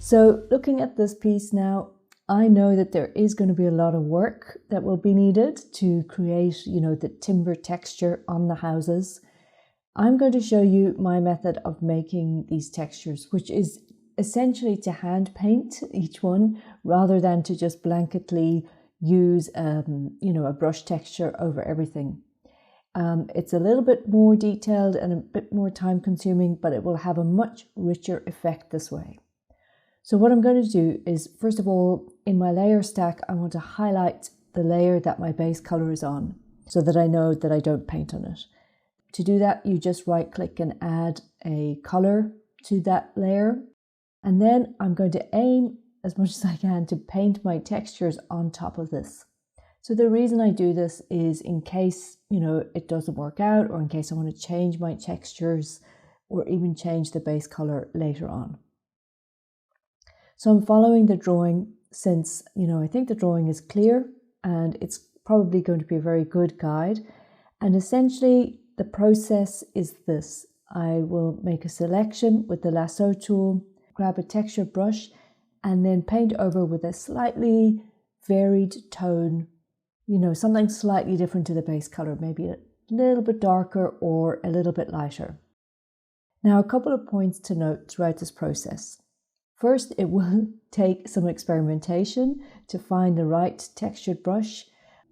So looking at this piece now, I know that there is going to be a lot of work that will be needed to create, the timber texture on the houses. I'm going to show you my method of making these textures, which is essentially to hand paint each one rather than to just blanketly use, a brush texture over everything. It's a little bit more detailed and a bit more time consuming, but it will have a much richer effect this way. So what I'm going to do is, first of all, in my layer stack, I want to highlight the layer that my base color is on so that I know that I don't paint on it. To do that, you just right click and add a color to that layer. And then I'm going to aim as much as I can to paint my textures on top of this. So the reason I do this is in case, it doesn't work out, or in case I want to change my textures or even change the base color later on. So I'm following the drawing since, I think the drawing is clear and it's probably going to be a very good guide. And essentially the process is this. I will make a selection with the lasso tool, grab a texture brush, and then paint over with a slightly varied tone, something slightly different to the base color, maybe a little bit darker or a little bit lighter. Now, a couple of points to note throughout this process. First, it will take some experimentation to find the right textured brush.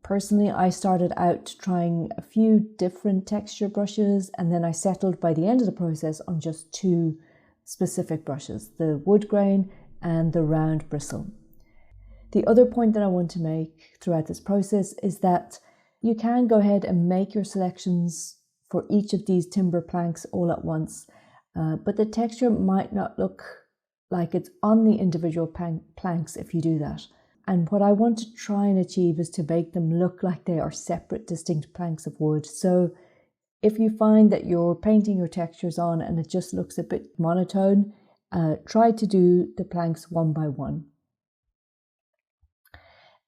Personally, I started out trying a few different texture brushes, and then I settled by the end of the process on just two specific brushes, the wood grain and the round bristle. The other point that I want to make throughout this process is that you can go ahead and make your selections for each of these timber planks all at once, but the texture might not look like it's on the individual planks if you do that. And what I want to try and achieve is to make them look like they are separate, distinct planks of wood. So if you find that you're painting your textures on and it just looks a bit monotone, try to do the planks one by one.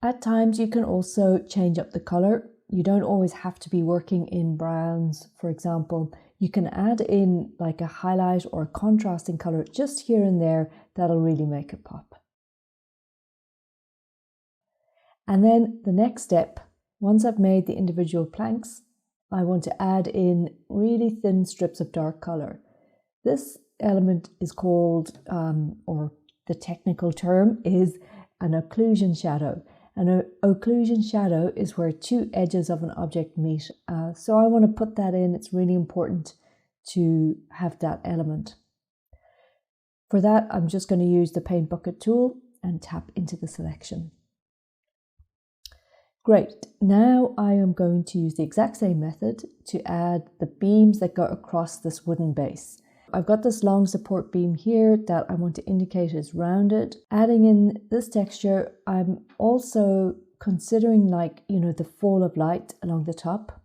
At times you can also change up the color. You don't always have to be working in browns, for example. You can add in like a highlight or a contrasting color just here and there that'll really make it pop. And then the next step, once I've made the individual planks, I want to add in really thin strips of dark color. This element is called, or the technical term is an occlusion shadow. An occlusion shadow is where two edges of an object meet. So I want to put that in. It's really important to have that element. For that, I'm just going to use the paint bucket tool and tap into the selection. Great. Now I am going to use the exact same method to add the beams that go across this wooden base. I've got this long support beam here that I want to indicate is rounded. Adding in this texture, I'm also considering the fall of light along the top.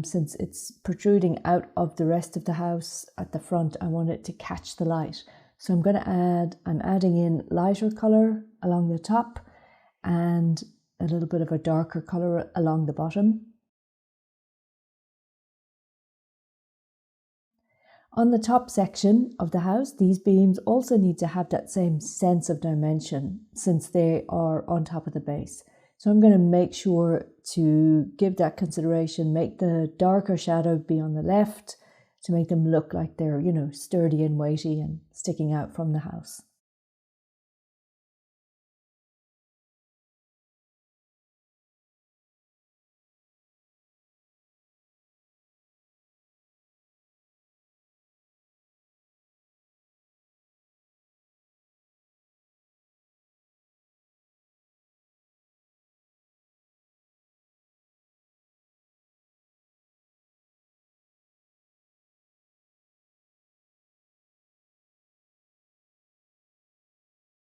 Since it's protruding out of the rest of the house at the front, I want it to catch the light. So I'm adding in lighter color along the top and a little bit of a darker color along the bottom. On the top section of the house, these beams also need to have that same sense of dimension since they are on top of the base. So I'm going to make sure to give that consideration, make the darker shadow be on the left to make them look like they're, sturdy and weighty and sticking out from the house.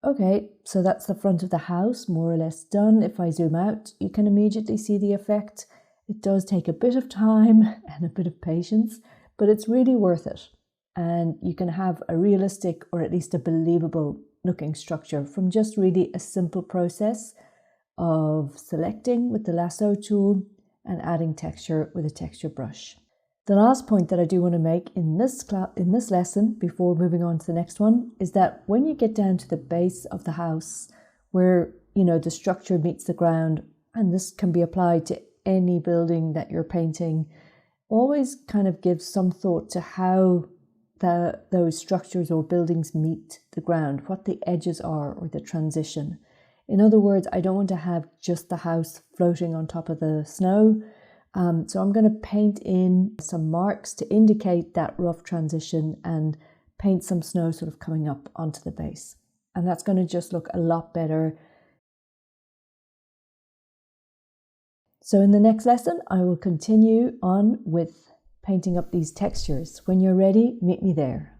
Okay, so that's the front of the house, more or less done. If I zoom out, you can immediately see the effect. It does take a bit of time and a bit of patience, but it's really worth it. And you can have a realistic or at least a believable looking structure from just really a simple process of selecting with the lasso tool and adding texture with a texture brush. The last point that I do want to make in this lesson before moving on to the next one is that when you get down to the base of the house where, the structure meets the ground, and this can be applied to any building that you're painting, always kind of give some thought to how those structures or buildings meet the ground, what the edges are or the transition. In other words, I don't want to have just the house floating on top of the snow. So I'm going to paint in some marks to indicate that rough transition and paint some snow sort of coming up onto the base. And that's going to just look a lot better. So in the next lesson, I will continue on with painting up these textures. When you're ready, meet me there.